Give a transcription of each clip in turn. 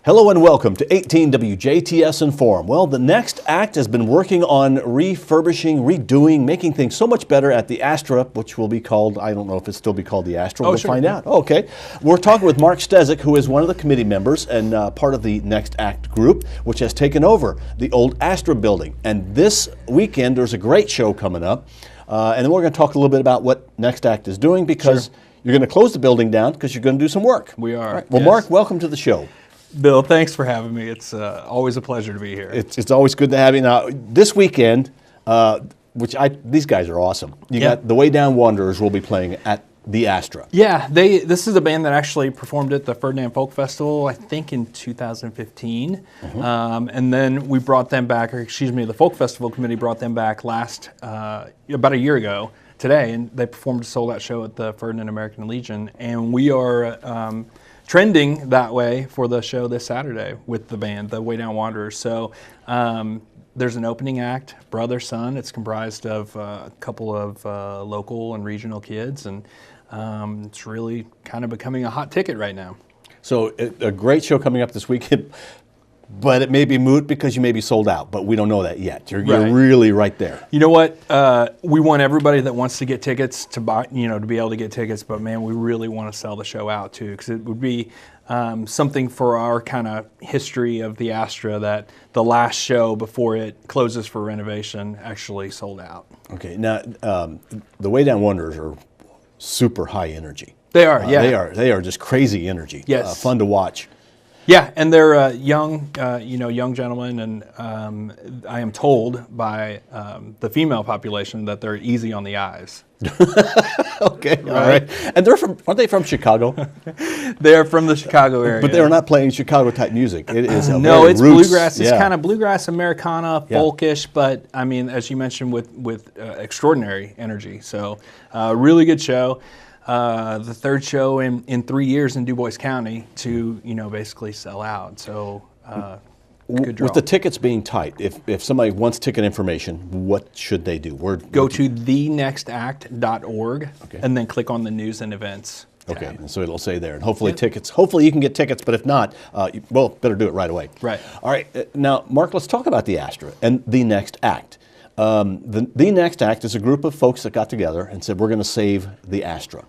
Hello and welcome to 18 WJTS in.form. Well, the Next Act has been working on refurbishing, redoing, making things so much better at the Astra, which will be called, I don't know if it'll still be called the Astra. We'll find out. Oh, okay. We're talking with Marc Steczyk, who is one of the committee members and part of the Next Act group, which has taken over the old Astra building. And this weekend, there's a great show coming up. And then we're going to talk a little bit about what Next Act is doing, because you're going to close the building down because you're going to do some work. We are. Right. Well, yes. Marc, welcome to the show. Bill, thanks for having me. It's always a pleasure to be here. It's always good to have you. Now, this weekend, these guys are awesome. You got the Way Down Wanderers will be playing at the Astra. Yeah, this is a band that actually performed at the Ferdinand Folk Festival, I think in 2015. And then we brought them back, the Folk Festival Committee brought them back about a year ago today, and they performed a sold-out show at the Ferdinand American Legion. And we are trending that way for the show this Saturday with the band, the Way Down Wanderers. So there's an opening act, brother, son. It's comprised of a couple of local and regional kids, and it's really kind of becoming a hot ticket right now. So a great show coming up this weekend, but it may be moot because you may be sold out, but we don't know that yet. You're really right there. You know what? We want everybody that wants to get tickets to buy, to be able to get tickets, but man, we really want to sell the show out too, because it would be something for our kind of history of the Astra that the last show before it closes for renovation actually sold out. Okay, now the Way Down Wanderers are super high energy. They are, yeah. They are just crazy energy. Yes. Fun to watch. Yeah, and they're young gentlemen, and I am told by the female population that they're easy on the eyes. Okay, all right. And aren't they from Chicago? They're from the Chicago area. But they're not playing Chicago type music. It is no, it's roots. Bluegrass. It's kind of bluegrass, Americana, folkish, but I mean, as you mentioned, with extraordinary energy. So, really good show. The third show in 3 years in Du Bois County to basically sell out. So good draw. With the tickets being tight, if somebody wants ticket information, what should they do? Go to thenextact.org and then click on the news and events tab. Okay, and so it'll say there, and hopefully tickets. Hopefully you can get tickets, but if not, better do it right away. Right. All right. Now, Marc, let's talk about the Astra and the Next Act. The Next Act is a group of folks that got together and said, we're going to save the Astra.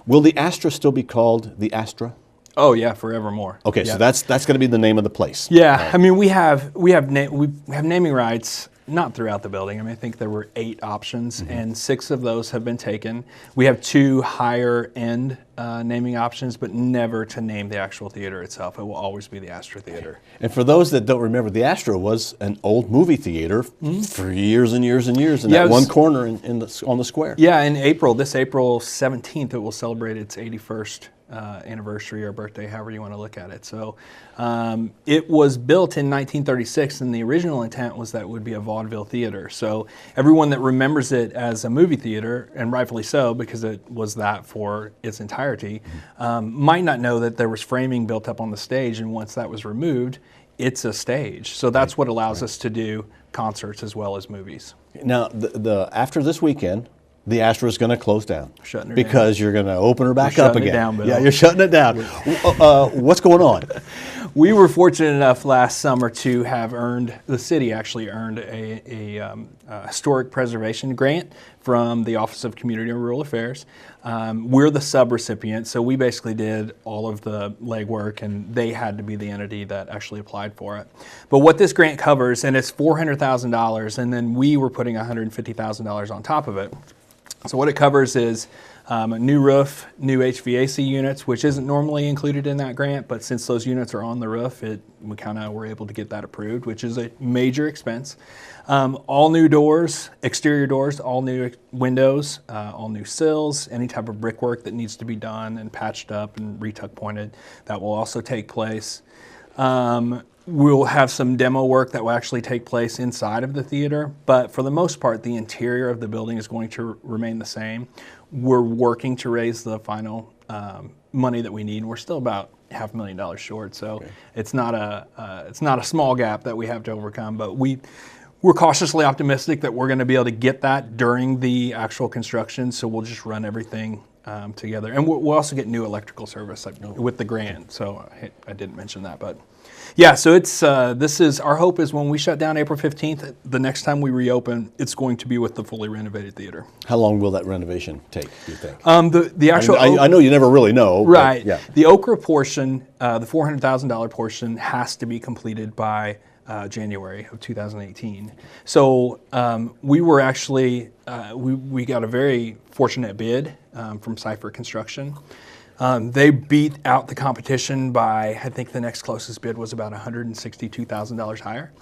Will the Astra still be called the Astra? Oh yeah, forevermore. Okay, so that's going to be the name of the place. Yeah, I mean we have naming rights not throughout the building. I mean I think there were 8 options, and 6 of those have been taken. We have 2 higher end naming options, but never to name the actual theater itself. It will always be the Astra Theater. And for those that don't remember, the Astra was an old movie theater for years and years and years in that one corner on the square. Yeah, in this April 17th, it will celebrate its 81st anniversary or birthday, however you want to look at it. So it was built in 1936, and the original intent was that it would be a vaudeville theater. So everyone that remembers it as a movie theater, and rightfully so because it was that for its entirety, might not know that there was framing built up on the stage, and once that was removed, it's a stage. So that's what allows us to do concerts as well as movies. Now, after this weekend, the Astra is going to close down. Shutting her because down. you're going to open her back up again. Down, Bill. Yeah, you're shutting it down. What's going on? We were fortunate enough last summer to have the city actually earned a historic preservation grant from the Office of Community and Rural Affairs. We're the sub-recipient, so we basically did all of the legwork, and they had to be the entity that actually applied for it. But what this grant covers, and it's $400,000, and then we were putting $150,000 on top of it. So what it covers is a new roof, new HVAC units, which isn't normally included in that grant, but since those units are on the roof, we kind of were able to get that approved, which is a major expense. All new doors, exterior doors, all new windows, all new sills, any type of brickwork that needs to be done and patched up and retuck pointed, that will also take place. We'll have some demo work that will actually take place inside of the theater, but for the most part, the interior of the building is going to remain the same. We're working to raise the final money that we need, and we're still about $500,000 short, so it's not a small gap that we have to overcome, but we're cautiously optimistic that we're going to be able to get that during the actual construction, so we'll just run everything together. And we'll also get new electrical service with the grant. So I didn't mention that, but yeah. So it's our hope is when we shut down April 15th, the next time we reopen, it's going to be with the fully renovated theater. How long will that renovation take, do you think? The actual I know you never really know. Right. But yeah. The Okra portion, the $400,000 portion, has to be completed by January of 2018. So we were actually, we got a very fortunate bid from Cypher Construction. They beat out the competition by, I think the next closest bid was about $162,000 higher.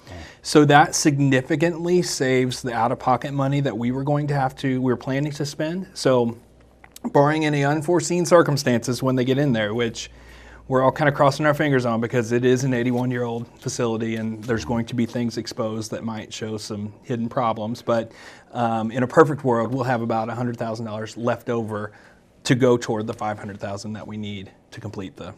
So that significantly saves the out-of-pocket money that we were planning to spend. So barring any unforeseen circumstances when they get in there, which we're all kind of crossing our fingers on because it is an 81-year-old facility and there's going to be things exposed that might show some hidden problems. But in a perfect world, we'll have about $100,000 left over to go toward the $500,000 that we need to complete the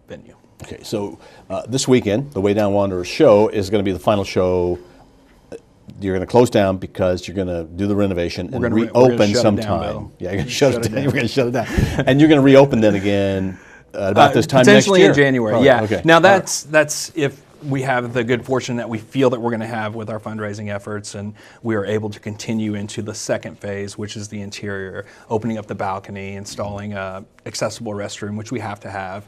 venue. Okay, so this weekend, the Way Down Wanderers show is going to be the final show. You're going to close down because you're going to do the renovation and reopen sometime. Yeah, you're going to shut it down. You're going to shut it down, and you're going to reopen then again about this time next year. Potentially in January. Right. Yeah. Okay. Now that's if we have the good fortune that we feel that we're going to have with our fundraising efforts, and we are able to continue into the second phase, which is the interior, opening up the balcony, installing a accessible restroom, which we have to have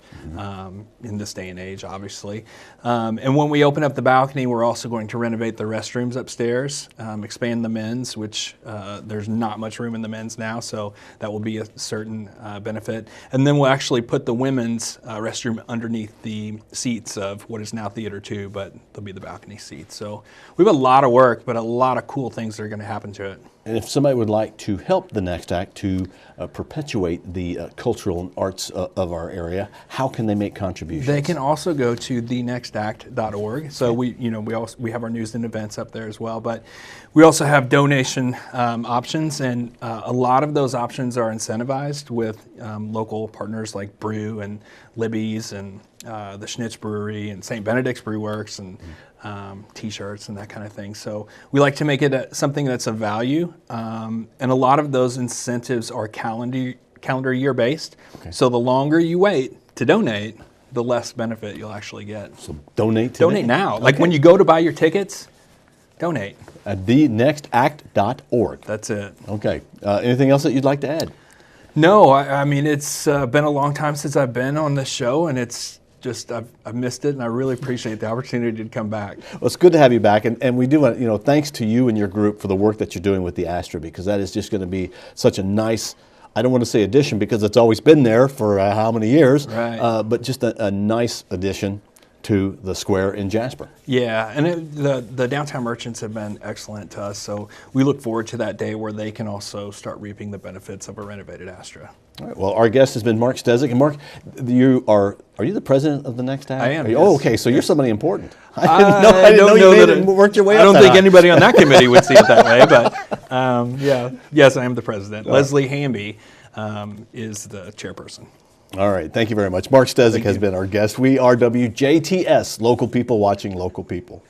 in this day and age, obviously. And when we open up the balcony, we're also going to renovate the restrooms upstairs, expand the men's, which there's not much room in the men's now, so that will be a certain benefit. And then we'll actually put the women's restroom underneath the seats of what is now Theater 2, but they'll be the balcony seats. So we have a lot of work, but a lot of cool things that are going to happen to it. And if somebody would like to help the Next Act to perpetuate the cultural and arts of our area, how can they make contributions? They can also go to thenextact.org. So we have our news and events up there as well, but we also have donation options, and a lot of those options are incentivized with local partners like Brew and Libby's and the Schnitz Brewery and St. Benedict's Brew Works and T-shirts and that kind of thing. So we like to make it something that's of value, and a lot of those incentives are calendar year based. Okay. So the longer you wait to donate, the less benefit you'll actually get. So donate today. Donate now. Okay. Like when you go to buy your tickets, donate. At thenextact.org. That's it. Okay. Anything else that you'd like to add? No, I mean, it's been a long time since I've been on this show, and it's just, I've missed it, and I really appreciate the opportunity to come back. Well, it's good to have you back, and we do want, thanks to you and your group for the work that you're doing with the Astra, because that is just going to be such a nice, I don't want to say addition because it's always been there for how many years, right. But just a nice addition to the square in Jasper. Yeah, and the downtown merchants have been excellent to us, so we look forward to that day where they can also start reaping the benefits of a renovated Astra. All right, well, our guest has been Marc Steczyk. And Marc, are you the president of the Next Act? I am. Yes. Oh, okay, so you're somebody important. I didn't know you worked your way up. I don't think anybody on that committee would see it that way, but yes, I am the president. Leslie Hamby is the chairperson. All right, thank you very much. Marc Steczyk has been our guest. We are WJTS, local people watching local people.